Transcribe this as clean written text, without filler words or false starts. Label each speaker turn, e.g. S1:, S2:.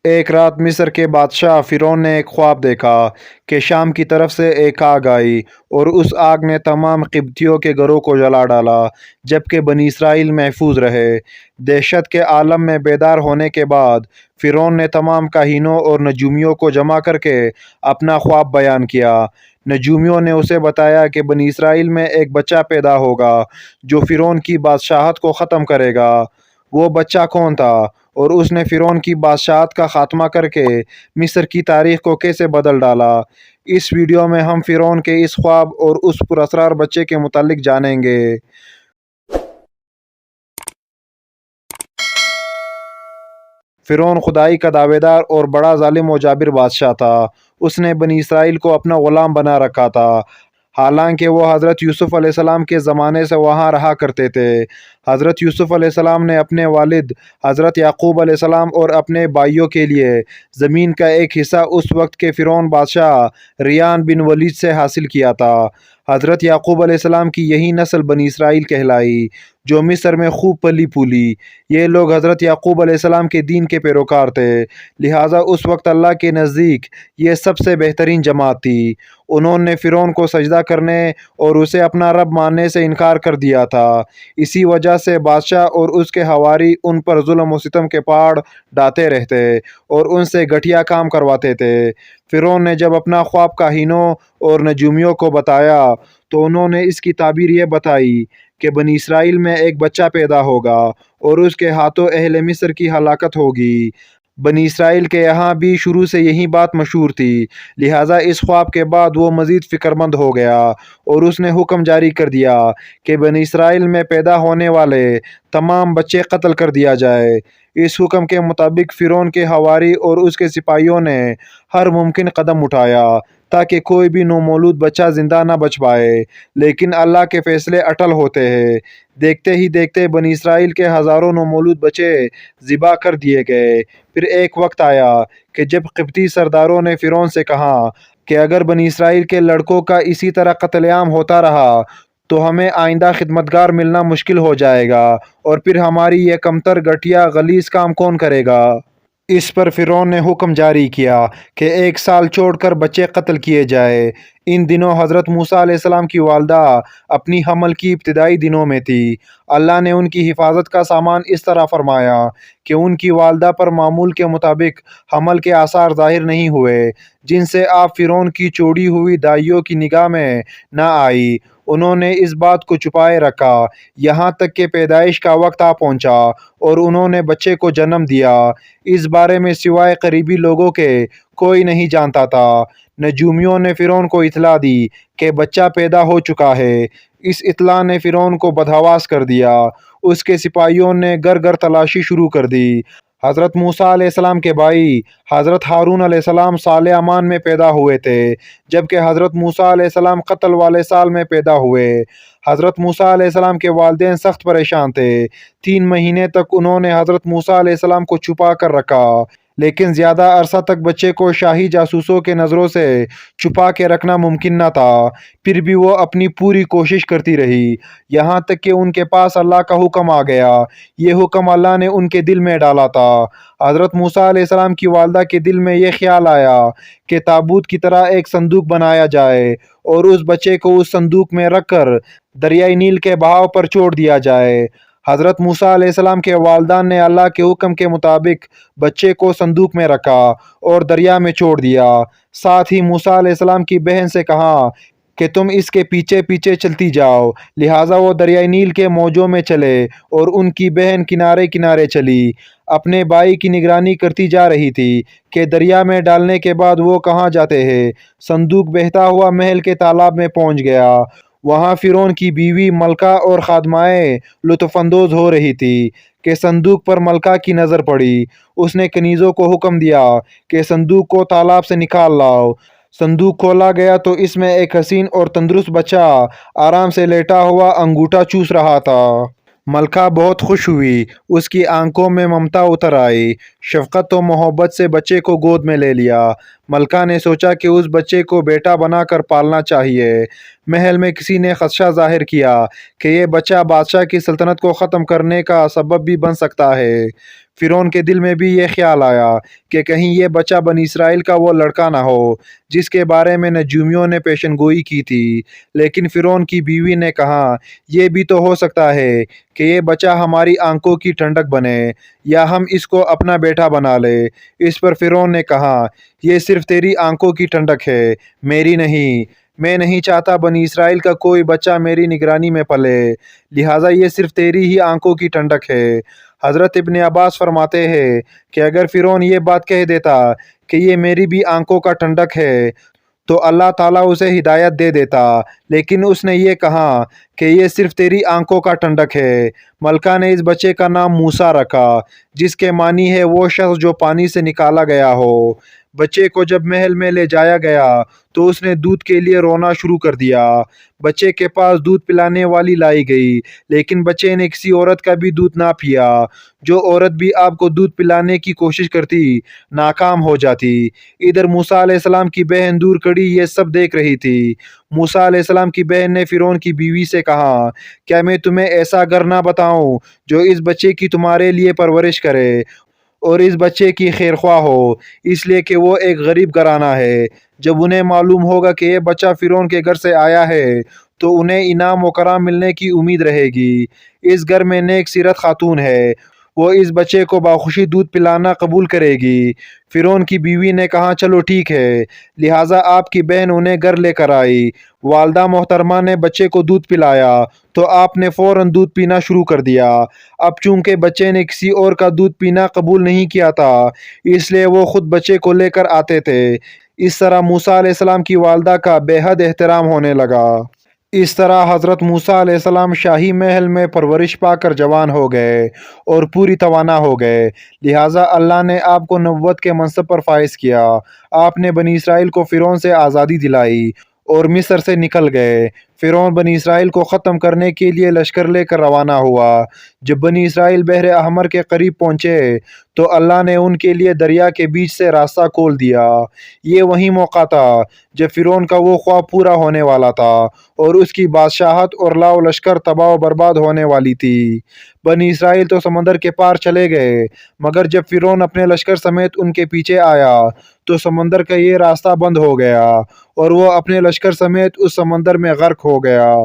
S1: ایک رات مصر کے بادشاہ فرعون نے ایک خواب دیکھا کہ شام کی طرف سے ایک آگ آئی اور اس آگ نے تمام قبطیوں کے گھروں کو جلا ڈالا، جبکہ بنی اسرائیل محفوظ رہے۔ دہشت کے عالم میں بیدار ہونے کے بعد فرعون نے تمام کاہنوں اور نجومیوں کو جمع کر کے اپنا خواب بیان کیا۔ نجومیوں نے اسے بتایا کہ بنی اسرائیل میں ایک بچہ پیدا ہوگا جو فرعون کی بادشاہت کو ختم کرے گا۔ وہ بچہ کون تھا اور اس نے فرعون کی بادشاہت کا خاتمہ کر کے مصر کی تاریخ کو کیسے بدل ڈالا؟ اس ویڈیو میں ہم فرعون کے اس خواب اور اس پراسرار بچے کے متعلق جانیں گے۔ فرعون خدائی کا دعوے دار اور بڑا ظالم و جابر بادشاہ تھا۔ اس نے بنی اسرائیل کو اپنا غلام بنا رکھا تھا، حالانکہ وہ حضرت یوسف علیہ السلام کے زمانے سے وہاں رہا کرتے تھے۔ حضرت یوسف علیہ السلام نے اپنے والد حضرت یعقوب علیہ السلام اور اپنے بھائیوں کے لیے زمین کا ایک حصہ اس وقت کے فرعون بادشاہ ریان بن ولید سے حاصل کیا تھا۔ حضرت یعقوب علیہ السلام کی یہی نسل بنی اسرائیل کہلائی، جو مصر میں خوب پلی پھولی۔ یہ لوگ حضرت یعقوب علیہ السلام کے دین کے پیروکار تھے، لہٰذا اس وقت اللہ کے نزدیک یہ سب سے بہترین جماعت تھی۔ انہوں نے فرعون کو سجدہ کرنے اور اسے اپنا رب ماننے سے انکار کر دیا تھا۔ اسی وجہ سے بادشاہ اور اس کے حواری ان پر ظلم و ستم کے پہاڑ ڈالتے رہتے اور ان سے گھٹیا کام کرواتے تھے۔ فرعون نے جب اپنا خواب کاہنوں اور نجومیوں کو بتایا تو انہوں نے اس کی تعبیر یہ بتائی کہ بنی اسرائیل میں ایک بچہ پیدا ہوگا اور اس کے ہاتھوں اہل مصر کی ہلاکت ہوگی۔ بنی اسرائیل کے یہاں بھی شروع سے یہی بات مشہور تھی، لہٰذا اس خواب کے بعد وہ مزید فکرمند ہو گیا اور اس نے حکم جاری کر دیا کہ بنی اسرائیل میں پیدا ہونے والے تمام بچے قتل کر دیا جائے۔ اس حکم کے مطابق فرعون کے حواری اور اس کے سپاہیوں نے ہر ممکن قدم اٹھایا تاکہ کوئی بھی نومولود بچہ زندہ نہ بچ پائے، لیکن اللہ کے فیصلے اٹل ہوتے ہیں۔ دیکھتے ہی دیکھتے بنی اسرائیل کے ہزاروں نومولود بچے ذبح کر دیے گئے۔ پھر ایک وقت آیا کہ جب قبطی سرداروں نے فرعون سے کہا کہ اگر بنی اسرائیل کے لڑکوں کا اسی طرح قتل عام ہوتا رہا تو ہمیں آئندہ خدمتگار ملنا مشکل ہو جائے گا، اور پھر ہماری یہ کمتر گھٹیا غلیظ کام کون کرے گا؟ اس پر فرعون نے حکم جاری کیا کہ 1 سال چھوڑ کر بچے قتل کیے جائے۔ ان دنوں حضرت موسیٰ علیہ السلام کی والدہ اپنی حمل کی ابتدائی دنوں میں تھی۔ اللہ نے ان کی حفاظت کا سامان اس طرح فرمایا کہ ان کی والدہ پر معمول کے مطابق حمل کے آثار ظاہر نہیں ہوئے، جن سے آپ فرعون کی چوڑی ہوئی دائیوں کی نگاہ میں نہ آئی۔ انہوں نے اس بات کو چھپائے رکھا یہاں تک کہ پیدائش کا وقت آ پہنچا اور انہوں نے بچے کو جنم دیا۔ اس بارے میں سوائے قریبی لوگوں کے کوئی نہیں جانتا تھا۔ نجومیوں نے فرعون کو اطلاع دی کہ بچہ پیدا ہو چکا ہے۔ اس اطلاع نے فرعون کو بدحواس کر دیا۔ اس کے سپاہیوں نے گھر گھر تلاشی شروع کر دی۔ حضرت موسیٰ علیہ السلام کے بھائی حضرت ہارون علیہ السلام سال امان میں پیدا ہوئے تھے، جبکہ حضرت موسیٰ علیہ السلام قتل والے سال میں پیدا ہوئے۔ حضرت موسیٰ علیہ السلام کے والدین سخت پریشان تھے۔ 3 مہینے تک انہوں نے حضرت موسیٰ علیہ السلام کو چھپا کر رکھا، لیکن زیادہ عرصہ تک بچے کو شاہی جاسوسوں کے نظروں سے چھپا کے رکھنا ممکن نہ تھا۔ پھر بھی وہ اپنی پوری کوشش کرتی رہی، یہاں تک کہ ان کے پاس اللہ کا حکم آ گیا۔ یہ حکم اللہ نے ان کے دل میں ڈالا تھا۔ حضرت موسیٰ علیہ السلام کی والدہ کے دل میں یہ خیال آیا کہ تابوت کی طرح ایک صندوق بنایا جائے اور اس بچے کو اس صندوق میں رکھ کر دریائے نیل کے بہاؤ پر چھوڑ دیا جائے۔ حضرت موسیٰ علیہ السلام کے والدان نے اللہ کے حکم کے مطابق بچے کو صندوق میں رکھا اور دریا میں چھوڑ دیا۔ ساتھ ہی موسیٰ علیہ السلام کی بہن سے کہا کہ تم اس کے پیچھے پیچھے چلتی جاؤ، لہٰذا وہ دریائے نیل کے موجوں میں چلے اور ان کی بہن کنارے کنارے چلی، اپنے بھائی کی نگرانی کرتی جا رہی تھی کہ دریا میں ڈالنے کے بعد وہ کہاں جاتے ہیں۔ صندوق بہتا ہوا محل کے تالاب میں پہنچ گیا۔ وہاں فرعون کی بیوی ملکہ اور خادمائیں لطف اندوز ہو رہی تھی کہ صندوق پر ملکہ کی نظر پڑی۔ اس نے کنیزوں کو حکم دیا کہ صندوق کو تالاب سے نکال لاؤ۔ صندوق کھولا گیا تو اس میں ایک حسین اور تندرست بچہ آرام سے لیٹا ہوا انگوٹھا چوس رہا تھا۔ ملکہ بہت خوش ہوئی، اس کی آنکھوں میں ممتا اتر آئی۔ شفقت و محبت سے بچے کو گود میں لے لیا۔ ملکہ نے سوچا کہ اس بچے کو بیٹا بنا کر پالنا چاہیے۔ محل میں کسی نے خدشہ ظاہر کیا کہ یہ بچہ بادشاہ کی سلطنت کو ختم کرنے کا سبب بھی بن سکتا ہے۔ فرعون کے دل میں بھی یہ خیال آیا کہ کہیں یہ بچہ بنی اسرائیل کا وہ لڑکا نہ ہو جس کے بارے میں نجومیوں نے پیشن گوئی کی تھی۔ لیکن فرعون کی بیوی نے کہا، یہ بھی تو ہو سکتا ہے کہ یہ بچہ ہماری آنکھوں کی ٹھنڈک بنے یا ہم اس کو اپنا بیٹا بنا لے۔ اس پر فرعون نے کہا، یہ صرف تیری آنکھوں کی ٹھنڈک ہے، میری نہیں۔ میں نہیں چاہتا بنی اسرائیل کا کوئی بچہ میری نگرانی میں پلے، لہٰذا یہ صرف تیری ہی آنکھوں کی ٹھنڈک ہے۔ حضرت ابن عباس فرماتے ہیں کہ اگر فرعون یہ بات کہہ دیتا کہ یہ میری بھی آنکھوں کا ٹھنڈک ہے تو اللہ تعالیٰ اسے ہدایت دے دیتا، لیکن اس نے یہ کہا کہ یہ صرف تیری آنکھوں کا ٹھنڈک ہے۔ ملکہ نے اس بچے کا نام موسیٰ رکھا، جس کے معنی ہے وہ شخص جو پانی سے نکالا گیا ہو۔ بچے کو جب محل میں لے جایا گیا تو اس نے دودھ کے لیے رونا شروع کر دیا۔ بچے کے پاس دودھ پلانے والی لائی گئی، لیکن بچے نے کسی عورت کا بھی دودھ نہ پیا۔ جو عورت بھی آپ کو دودھ پلانے کی کوشش کرتی ناکام ہو جاتی۔ ادھر موسیٰ علیہ السلام کی بہن دور کھڑی یہ سب دیکھ رہی تھی۔ موسیٰ علیہ السلام کی بہن نے فرعون کی بیوی سے کہا، کیا میں تمہیں ایسا گھر نہ بتاؤں جو اس بچے کی تمہارے لیے پرورش کرے اور اس بچے کی خیر خواہ ہو، اس لیے کہ وہ ایک غریب گھرانہ ہے۔ جب انہیں معلوم ہوگا کہ یہ بچہ فرعون کے گھر سے آیا ہے تو انہیں انعام و کرام ملنے کی امید رہے گی۔ اس گھر میں نیک سیرت خاتون ہے، وہ اس بچے کو باخوشی دودھ پلانا قبول کرے گی۔ فرعون کی بیوی نے کہا، چلو ٹھیک ہے۔ لہٰذا آپ کی بہن انہیں گھر لے کر آئی۔ والدہ محترمہ نے بچے کو دودھ پلایا تو آپ نے فوراً دودھ پینا شروع کر دیا۔ اب چونکہ بچے نے کسی اور کا دودھ پینا قبول نہیں کیا تھا، اس لیے وہ خود بچے کو لے کر آتے تھے۔ اس طرح موسیٰ علیہ السلام کی والدہ کا بے حد احترام ہونے لگا۔ اس طرح حضرت موسیٰ علیہ السلام شاہی محل میں پرورش پا کر جوان ہو گئے اور پوری توانا ہو گئے، لہٰذا اللہ نے آپ کو نبوت کے منصب پر فائز کیا۔ آپ نے بنی اسرائیل کو فرعون سے آزادی دلائی اور مصر سے نکل گئے۔ فرعون بنی اسرائیل کو ختم کرنے کے لیے لشکر لے کر روانہ ہوا۔ جب بنی اسرائیل بحر احمر کے قریب پہنچے تو اللہ نے ان کے لیے دریا کے بیچ سے راستہ کھول دیا۔ یہ وہی موقع تھا جب فرعون کا وہ خواب پورا ہونے والا تھا اور اس کی بادشاہت اور لاؤ لشکر تباہ و برباد ہونے والی تھی۔ بنی اسرائیل تو سمندر کے پار چلے گئے، مگر جب فرعون اپنے لشکر سمیت ان کے پیچھے آیا تو سمندر کا یہ راستہ بند ہو گیا اور وہ اپنے لشکر سمیت اس سمندر میں غرق ہو گیا۔